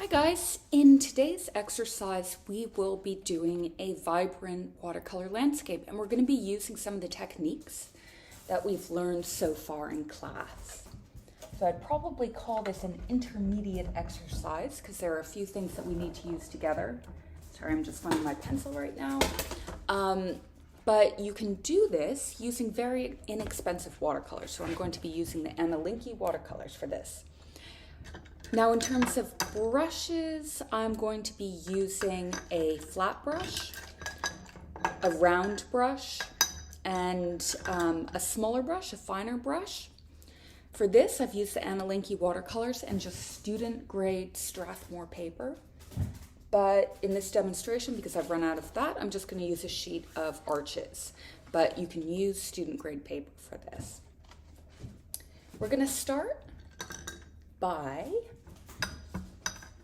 Guys, in today's exercise we will be doing a vibrant watercolor landscape, and we're going to be using some of the techniques that we've learned so far in class. So I'd probably call this an intermediate exercise because there are a few things that we need to use together. Sorry, I'm just finding my pencil right now. But you can do this using very inexpensive watercolors. So I'm going to be using the anilinky watercolors for this. Now, in terms of brushes, I'm going to be using a flat brush, a round brush, and a smaller brush, a finer brush. For this, I've used the anilinky watercolors and just student grade Strathmore paper. But in this demonstration, because I've run out of that, I'm just going to use a sheet of Arches. But you can use student grade paper for this. We're going to start by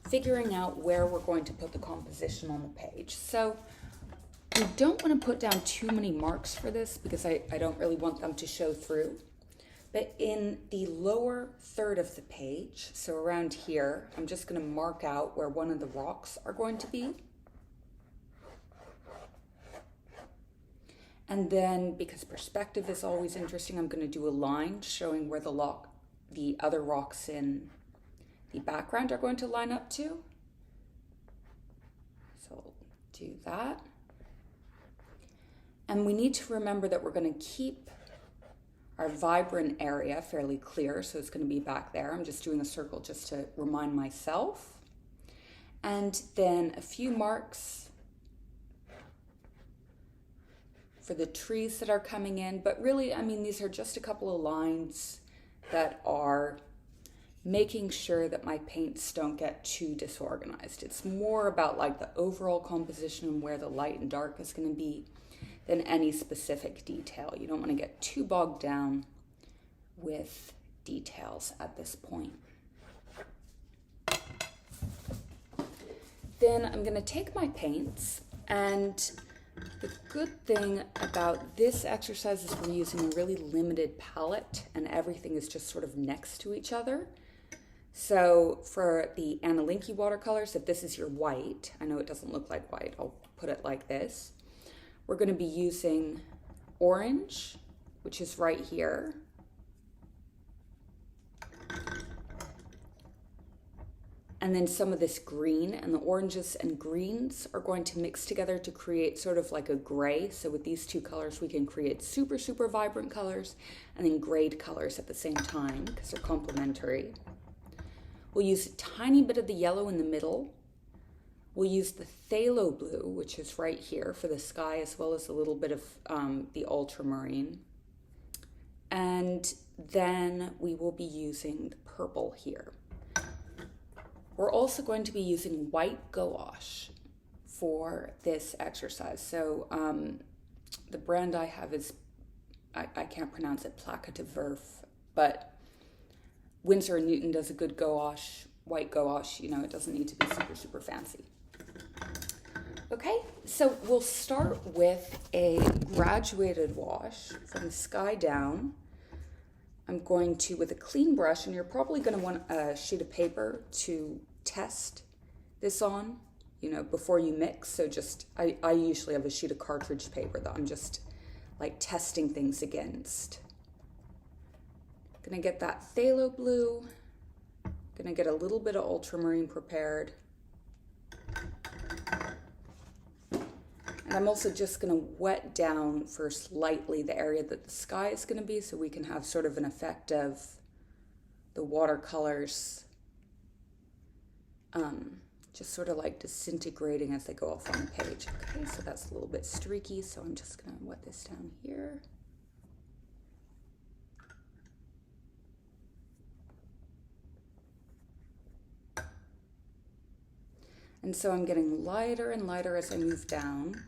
figuring out where we're going to put the composition on the page. So we don't want to put down too many marks for this because I don't really want them to show through. But in the lower third of the page, so around here, I'm just going to mark out where one of the rocks are going to be. And then, because perspective is always interesting, I'm going to do a line showing where the other rocks in the background are going to line up to. So I'll do that. And we need to remember that we're going to keep our vibrant area fairly clear, so it's going to be back there. I'm just doing a circle just to remind myself. And then a few marks for the trees that are coming in. But really, I mean, these are just a couple of lines that are making sure that my paints don't get too disorganized. It's more about like the overall composition and where the light and dark is going to be than any specific detail. You don't want to get too bogged down with details at this point. Then I'm going to take my paints, and the good thing about this exercise is we're using a really limited palette and everything is just sort of next to each other. So for the anilinky watercolors, if this is your white, I know it doesn't look like white, I'll put it like this. We're going to be using orange, which is right here. And then some of this green, and the oranges and greens are going to mix together to create sort of like a gray. So with these two colors, we can create super, super vibrant colors and then grayed colors at the same time because they're complementary. We'll use a tiny bit of the yellow in the middle. We'll use the phthalo blue, which is right here for the sky, as well as a little bit of the ultramarine. And then we will be using the purple here. We're also going to be using white gouache for this exercise. So the brand I have is, I can't pronounce it, Placa de Verf, but Winsor & Newton does a good gouache, white gouache. You know, it doesn't need to be super, super fancy. Okay, so we'll start with a graduated wash from the sky down. I'm going to, with a clean brush, and you're probably going to want a sheet of paper to test this on, you know, before you mix. So just, I usually have a sheet of cartridge paper that I'm just like testing things against. Gonna get that phthalo blue, gonna get a little bit of ultramarine prepared. And I'm also just going to wet down first lightly the area that the sky is going to be, so we can have sort of an effect of the watercolors just sort of like disintegrating as they go off on the page. Okay, so that's a little bit streaky, so I'm just going to wet this down here. And so I'm getting lighter and lighter as I move down.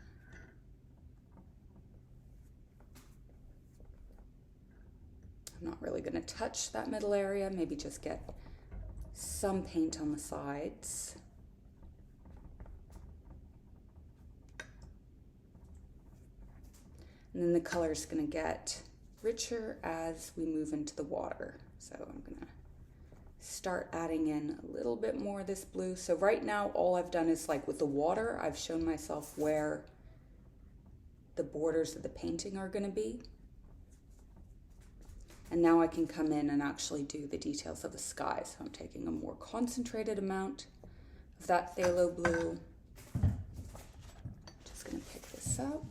I'm not really going to touch that middle area, maybe just get some paint on the sides. And then the color is going to get richer as we move into the water. So I'm going to start adding in a little bit more of this blue. So right now, all I've done is like with the water, I've shown myself where the borders of the painting are going to be. And now I can come in and actually do the details of the sky. So I'm taking a more concentrated amount of that phthalo blue. Just going to pick this up.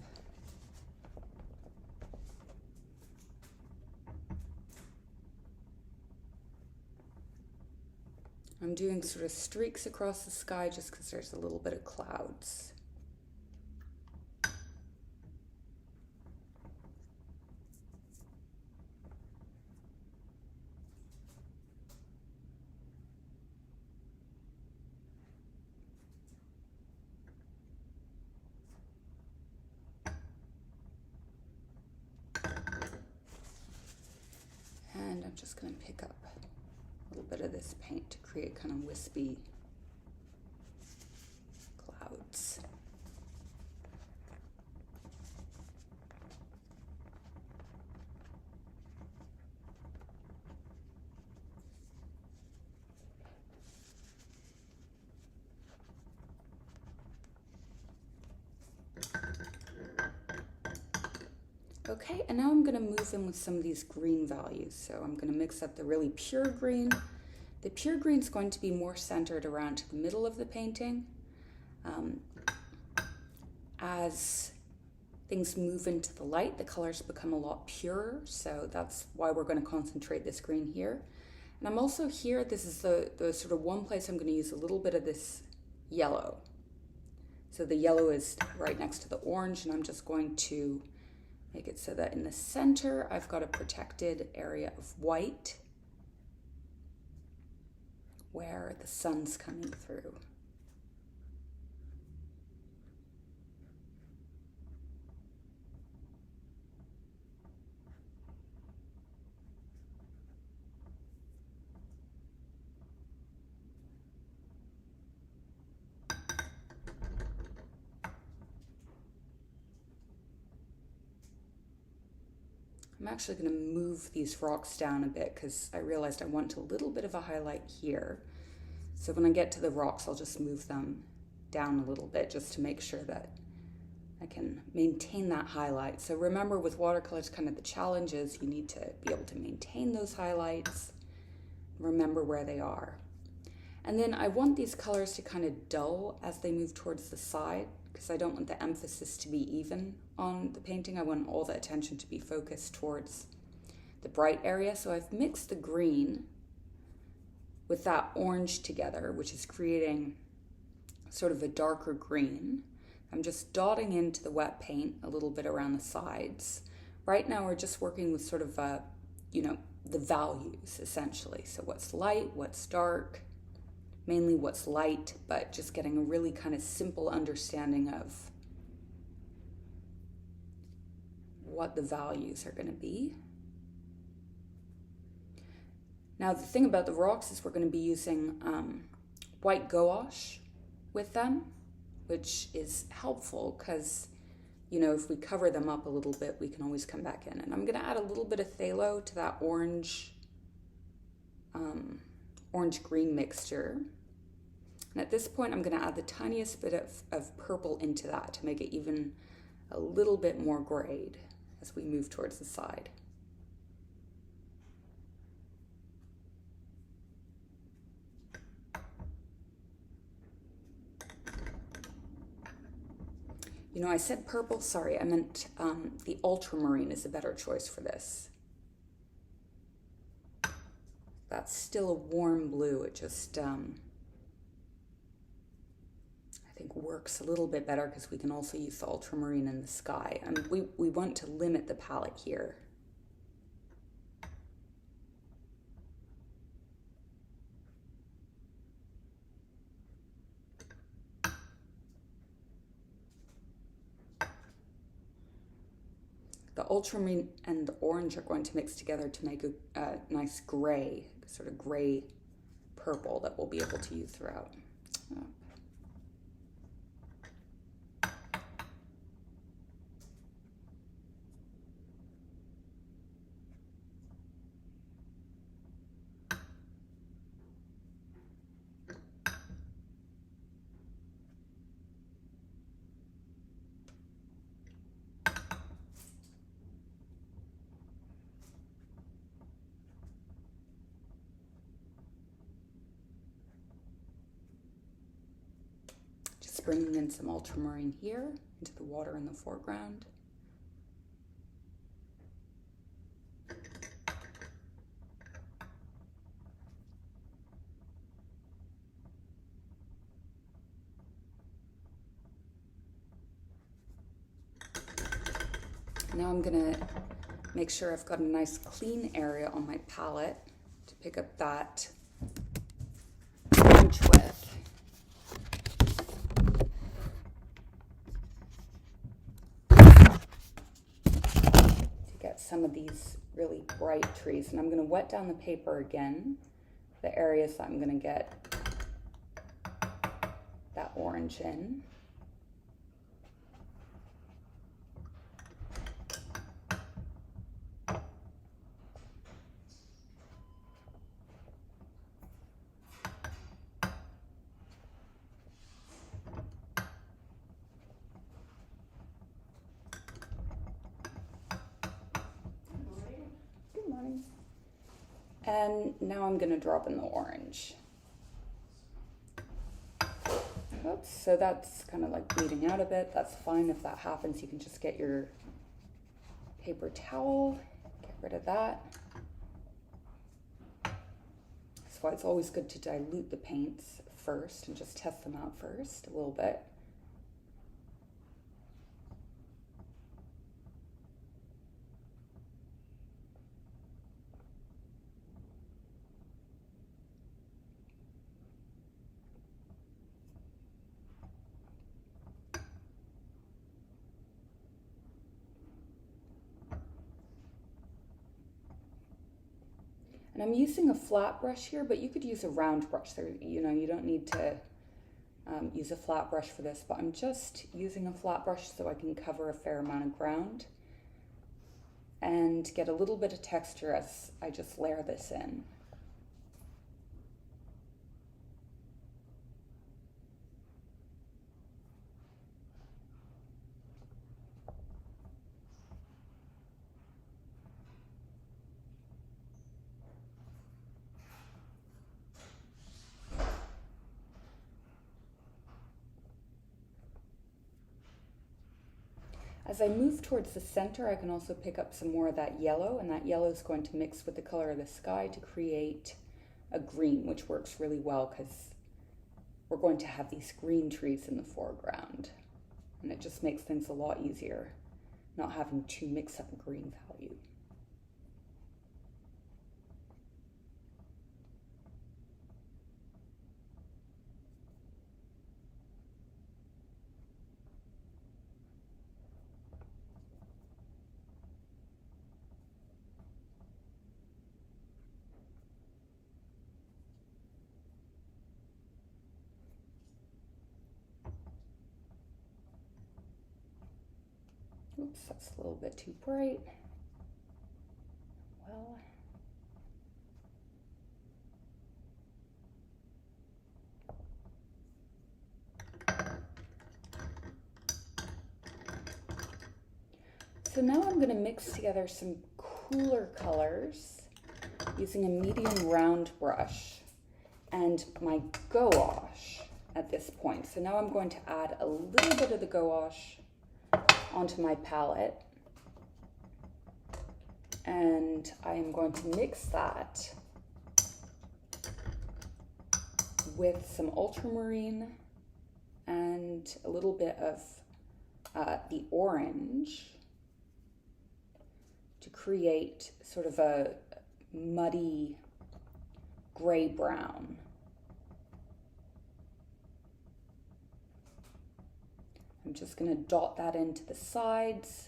I'm doing sort of streaks across the sky just because there's a little bit of clouds. And I'm just going to pick up a little bit of this paint to create kind of wispy clouds. Okay, and now I'm going to move in with some of these green values. So I'm going to mix up the really pure green. The pure green is going to be more centered around to the middle of the painting. As things move into the light, the colors become a lot purer, so that's why we're going to concentrate this green here. And I'm also here, this is the sort of one place I'm going to use a little bit of this yellow. So the yellow is right next to the orange, and I'm just going to make it so that in the center I've got a protected area of white where the sun's coming through. I'm actually going to move these rocks down a bit because I realized I want a little bit of a highlight here. So when I get to the rocks, I'll just move them down a little bit just to make sure that I can maintain that highlight. So remember, with watercolors, kind of the challenge is you need to be able to maintain those highlights, remember where they are. And then I want these colors to kind of dull as they move towards the side, because I don't want the emphasis to be even on the painting. I want all the attention to be focused towards the bright area. So I've mixed the green with that orange together, which is creating sort of a darker green. I'm just dotting into the wet paint a little bit around the sides. Right now we're just working with sort of, the values essentially. So what's light, what's dark, mainly what's light, but just getting a really kind of simple understanding of what the values are going to be. Now the thing about the rocks is we're going to be using white gouache with them, which is helpful because, if we cover them up a little bit, we can always come back in. And I'm going to add a little bit of phthalo to that orange-green mixture. And at this point, I'm going to add the tiniest bit of purple into that to make it even a little bit more grayed as we move towards the side. I said purple, sorry, I meant the ultramarine is a better choice for this. That's still a warm blue, it just, I think works a little bit better because we can also use the ultramarine in the sky. And we want to limit the palette here. The ultramarine and the orange are going to mix together to make a nice gray, sort of gray purple that we'll be able to use throughout. bringing in some ultramarine here into the water in the foreground. Now I'm gonna make sure I've got a nice clean area on my palette to pick up that orange with. To get some of these really bright trees. And I'm gonna wet down the paper again, the areas that I'm gonna get that orange in. And now I'm going to drop in the orange. Oops, so that's kind of like bleeding out a bit. That's fine. If that happens, you can just get your paper towel, get rid of that. That's why it's always good to dilute the paints first and just test them out first a little bit. And I'm using a flat brush here, but you could use a round brush. There, you know, you don't need to use a flat brush for this, but I'm just using a flat brush so I can cover a fair amount of ground and get a little bit of texture as I just layer this in. As I move towards the center, I can also pick up some more of that yellow, and that yellow is going to mix with the color of the sky to create a green, which works really well because we're going to have these green trees in the foreground. And it just makes things a lot easier, not having to mix up a green value. Oops, that's a little bit too bright. Well, so now I'm going to mix together some cooler colors using a medium round brush and my gouache at this point. So now I'm going to add a little bit of the gouache onto my palette, and I am going to mix that with some ultramarine and a little bit of the orange to create sort of a muddy gray brown. I'm just going to dot that into the sides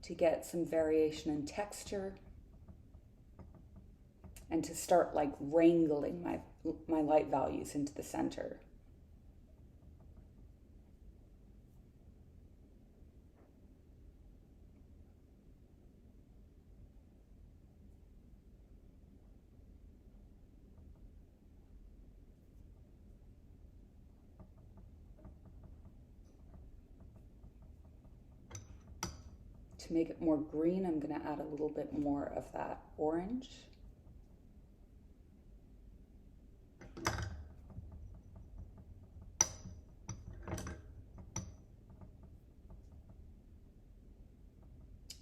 to get some variation in texture and to start like wrangling my light values into the center. To make it more green, I'm going to add a little bit more of that orange.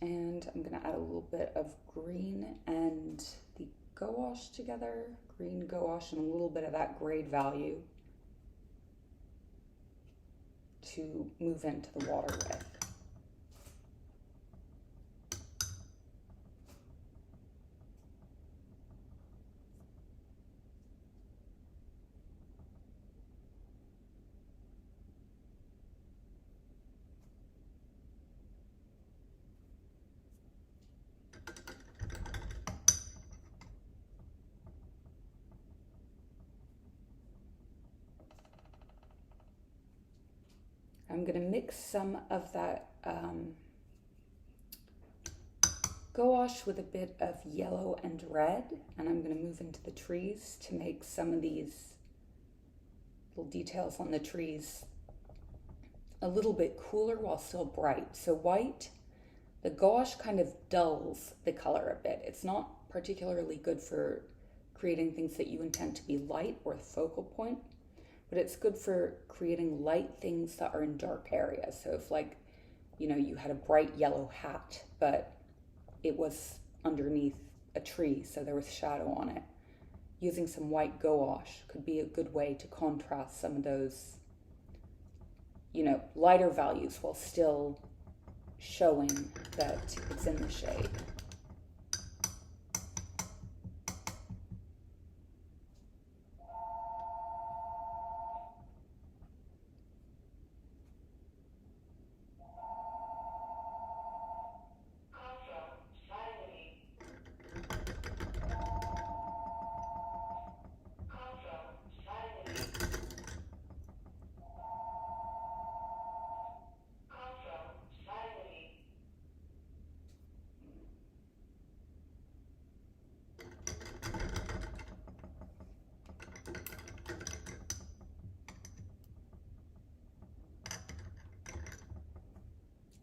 And I'm going to add a little bit of green and the gouache together, green gouache and a little bit of that grade value to move into the water with. I'm going to mix some of that gouache with a bit of yellow and red, and I'm going to move into the trees to make some of these little details on the trees a little bit cooler while still bright. So white, the gouache kind of dulls the color a bit. It's not particularly good for creating things that you intend to be light or the focal point, but it's good for creating light things that are in dark areas. So if, like, you know, you had a bright yellow hat, but it was underneath a tree, so there was shadow on it, using some white gouache could be a good way to contrast some of those, you know, lighter values while still showing that it's in the shade.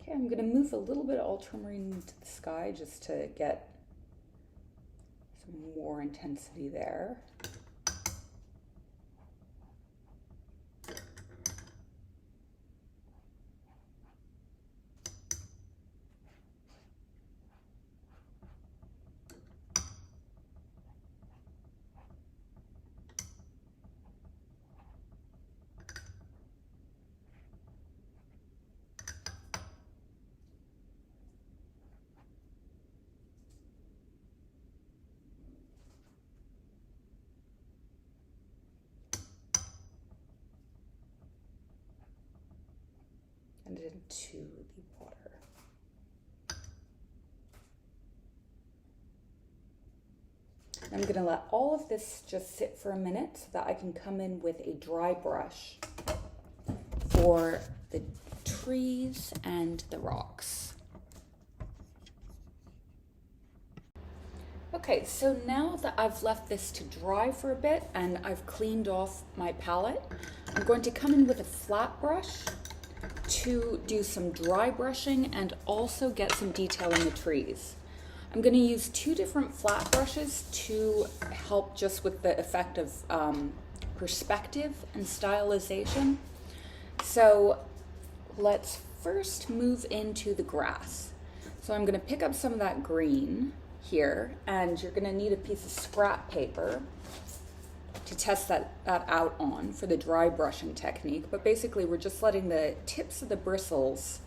Okay, I'm going to move a little bit of ultramarine into the sky just to get some more intensity there. And into the water. I'm going to let all of this just sit for a minute so that I can come in with a dry brush for the trees and the rocks. Okay, so now that I've left this to dry for a bit and I've cleaned off my palette, I'm going to come in with a flat brush to do some dry brushing and also get some detail in the trees. I'm going to use two different flat brushes to help just with the effect of perspective and stylization. So let's first move into the grass. So I'm going to pick up some of that green here, and you're going to need a piece of scrap paper to test that out on for the dry brushing technique. But basically we're just letting the tips of the bristles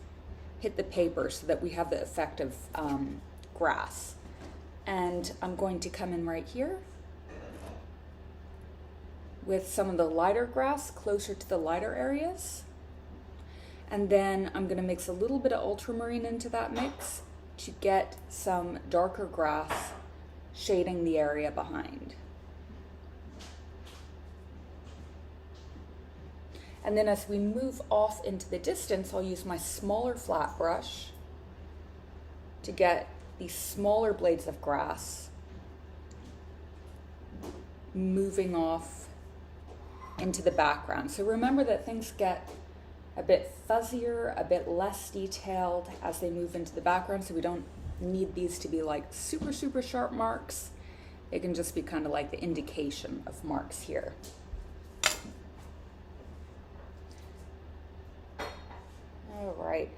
hit the paper so that we have the effect of grass. And I'm going to come in right here with some of the lighter grass closer to the lighter areas. And then I'm going to mix a little bit of ultramarine into that mix to get some darker grass shading the area behind. And then as we move off into the distance, I'll use my smaller flat brush to get these smaller blades of grass moving off into the background. So remember that things get a bit fuzzier, a bit less detailed as they move into the background, so we don't need these to be like super, super sharp marks. It can just be kind of like the indication of marks here. All right.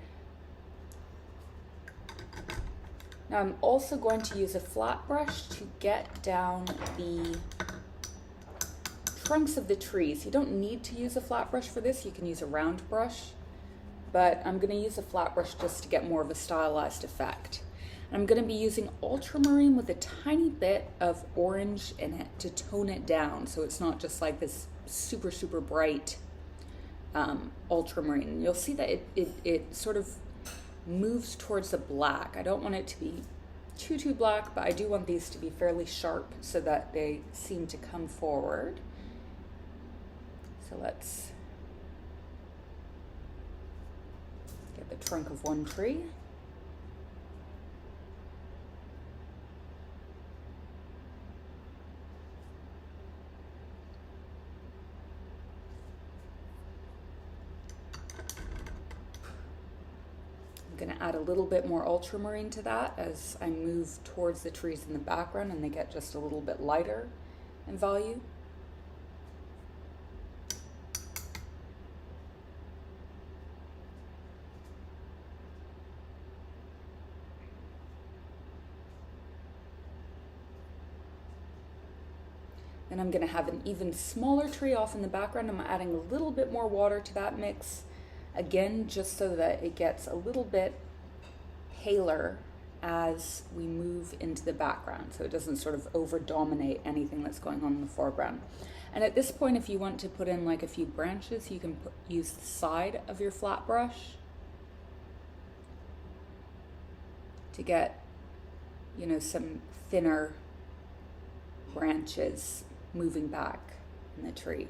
Now I'm also going to use a flat brush to get down the trunks of the trees. You don't need to use a flat brush for this, you can use a round brush, but I'm going to use a flat brush just to get more of a stylized effect. And I'm going to be using ultramarine with a tiny bit of orange in it to tone it down so it's not just like this super, super bright ultramarine. You'll see that it sort of moves towards the black. I don't want it to be too black, but I do want these to be fairly sharp so that they seem to come forward. So let's get the trunk of one tree. I'm going to add a little bit more ultramarine to that as I move towards the trees in the background and they get just a little bit lighter in value. Then I'm going to have an even smaller tree off in the background. I'm adding a little bit more water to that mix. Again, just so that it gets a little bit paler as we move into the background, so it doesn't sort of over-dominate anything that's going on in the foreground. And at this point, if you want to put in like a few branches, you can use the side of your flat brush to get, you know, some thinner branches moving back in the tree.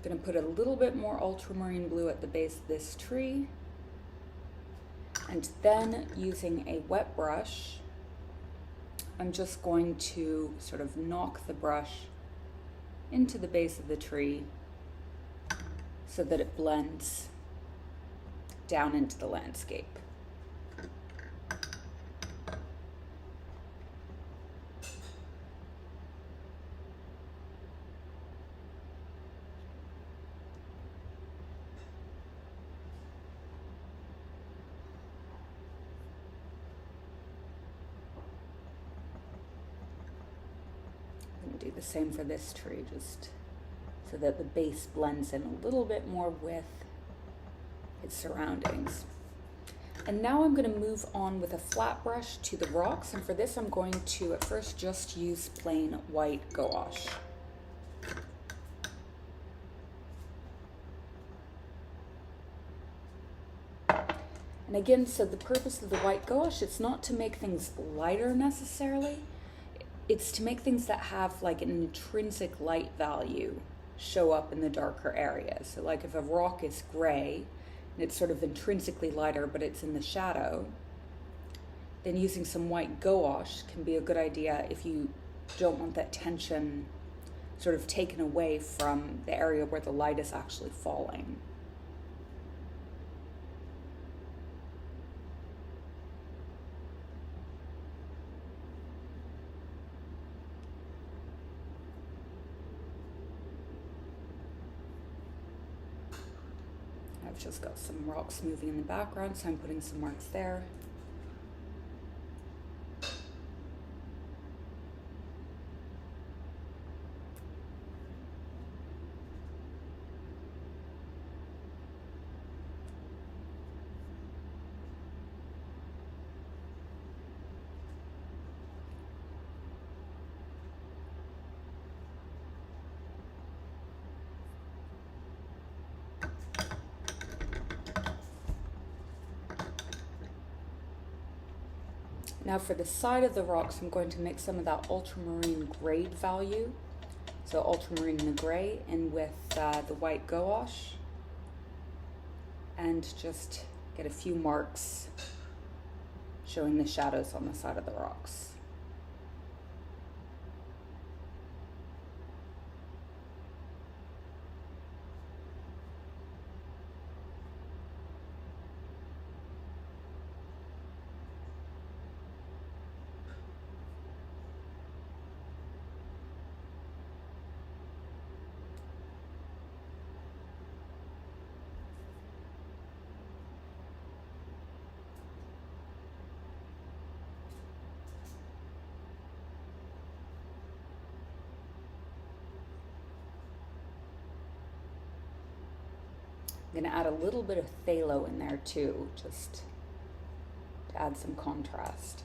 Going to put a little bit more ultramarine blue at the base of this tree, and then using a wet brush, I'm just going to sort of knock the brush into the base of the tree so that it blends down into the landscape. Do the same for this tree, just so that the base blends in a little bit more with its surroundings. And now I'm going to move on with a flat brush to the rocks, and for this I'm going to at first just use plain white gouache. And again, so the purpose of the white gouache, it's not to make things lighter necessarily. It's to make things that have like an intrinsic light value show up in the darker areas. So like if a rock is gray and it's sort of intrinsically lighter but it's in the shadow, then using some white gouache can be a good idea if you don't want that tension sort of taken away from the area where the light is actually falling. I've just got some rocks moving in the background, so I'm putting some marks there. Now for the side of the rocks, I'm going to mix some of that ultramarine grade value, so ultramarine and the gray, in with the white gouache, and just get a few marks showing the shadows on the side of the rocks. I'm going to add a little bit of phthalo in there too, just to add some contrast.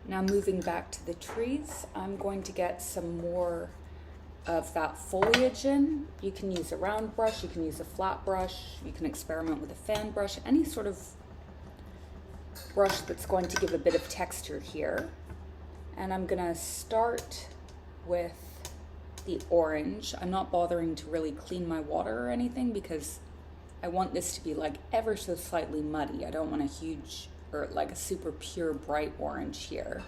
Now moving back to the trees, I'm going to get some more of that foliage in. You can use a round brush, you can use a flat brush, you can experiment with a fan brush, any sort of brush that's going to give a bit of texture here. And I'm gonna start with the orange. I'm not bothering to really clean my water or anything because I want this to be like ever so slightly muddy. I don't want a huge or like a super pure bright orange here.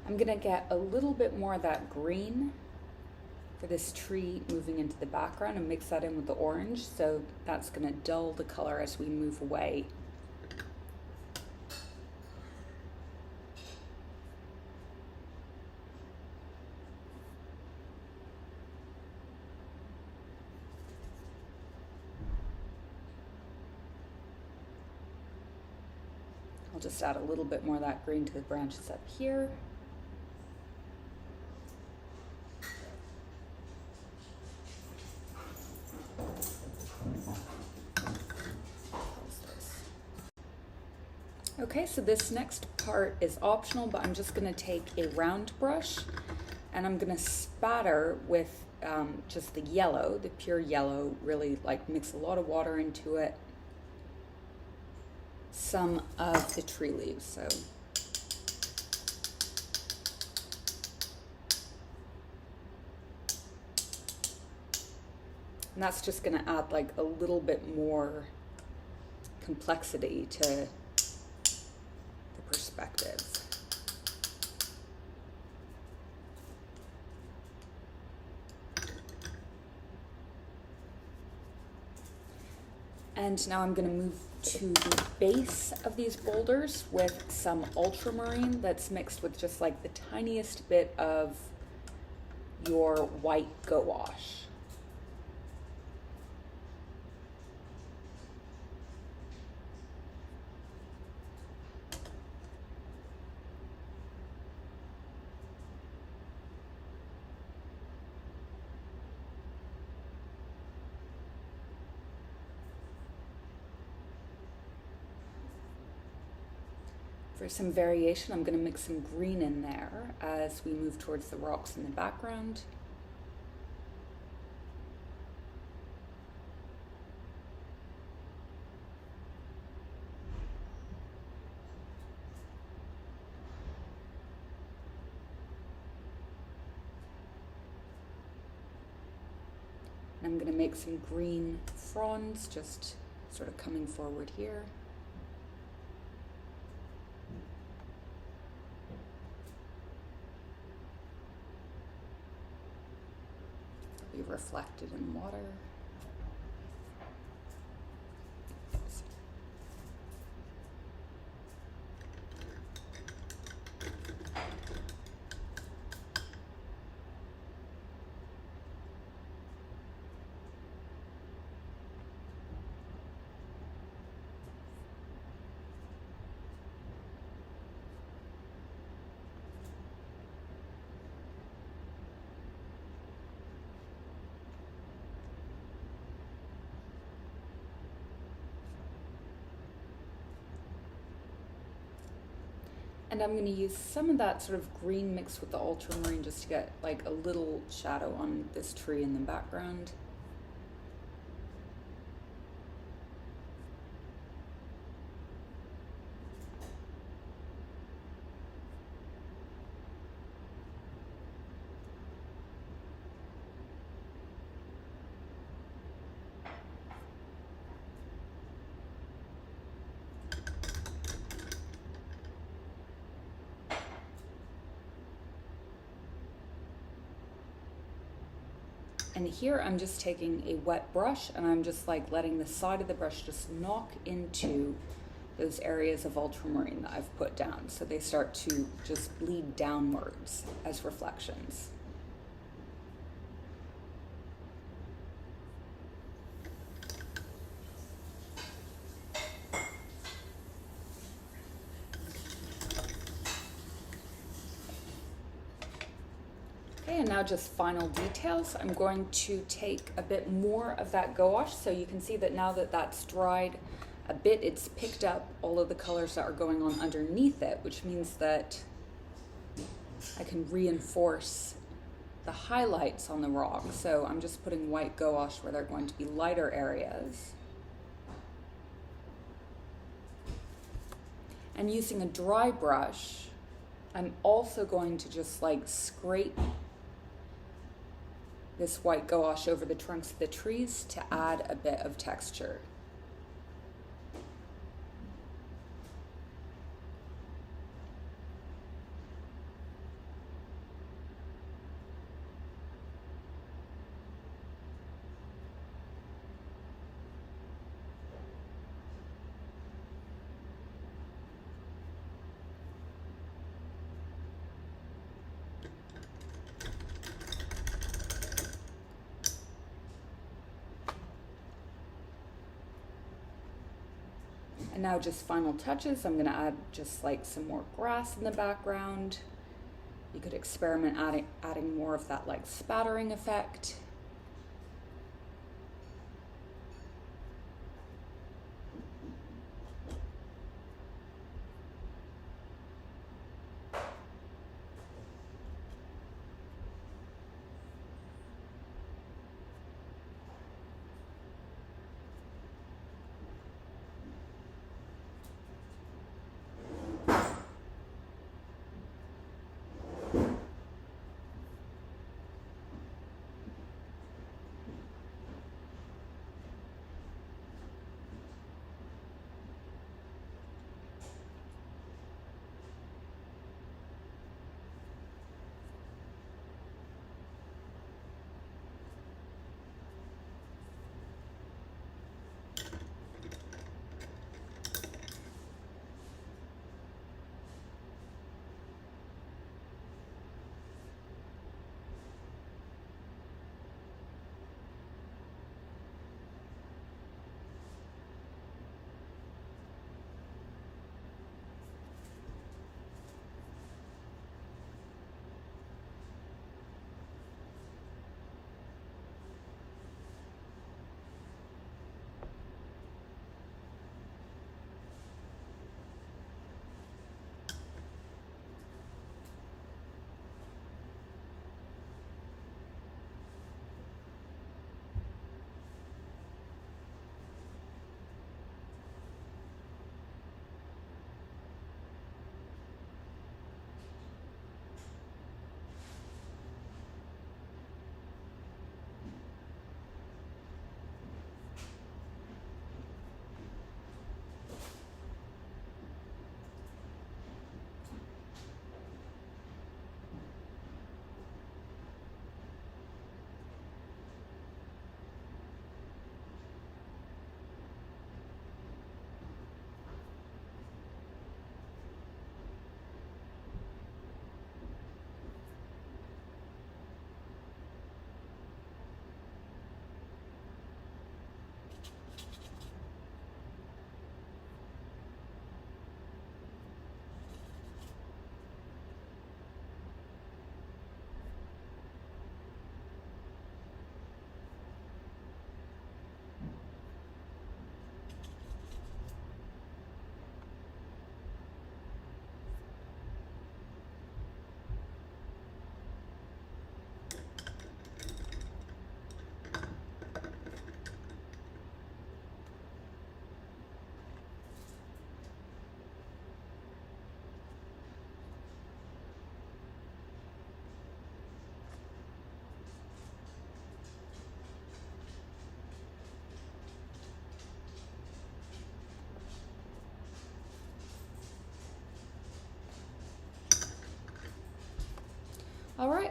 I'm gonna get a little bit more of that green for this tree moving into the background and mix that in with the orange, so that's gonna dull the color as we move away. I'll just add a little bit more of that green to the branches up here. Okay, so this next part is optional, but I'm just gonna take a round brush and I'm gonna spatter with just the yellow, the pure yellow, really like mix a lot of water into it, some of the tree leaves, so. And that's just gonna add like a little bit more complexity to the perspectives. And now I'm going to move to the base of these boulders with some ultramarine that's mixed with just like the tiniest bit of your white gouache. For some variation, I'm going to mix some green in there as we move towards the rocks in the background. I'm going to make some green fronds, just sort of coming forward here. Be reflected in water. And I'm going to use some of that sort of green mixed with the ultramarine just to get like a little shadow on this tree in the background. And here I'm just taking a wet brush and I'm just like letting the side of the brush just knock into those areas of ultramarine that I've put down. So they start to just bleed downwards as reflections. And now just final details. I'm going to take a bit more of that gouache, so you can see that now that that's dried a bit, it's picked up all of the colors that are going on underneath it, which means that I can reinforce the highlights on the rock. So I'm just putting white gouache where they're going to be lighter areas. And using a dry brush, I'm also going to just like scrape this white gouache over the trunks of the trees to add a bit of texture. And now just final touches, I'm going to add just like some more grass in the background. You could experiment adding more of that like spattering effect.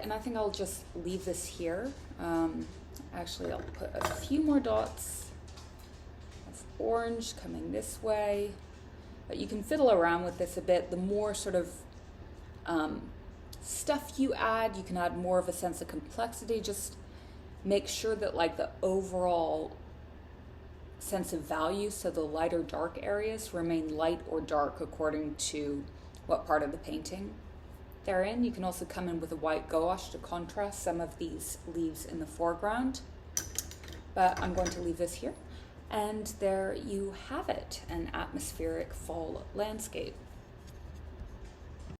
and I think I'll just leave this here. Actually, I'll put a few more dots of orange coming this way. But you can fiddle around with this a bit. The more sort of stuff you can add more of a sense of complexity. Just make sure that like the overall sense of value, so the light or dark areas remain light or dark according to what part of the painting they're in. You can also come in with a white gouache to contrast some of these leaves in the foreground. But I'm going to leave this here. And there you have it, an atmospheric fall landscape.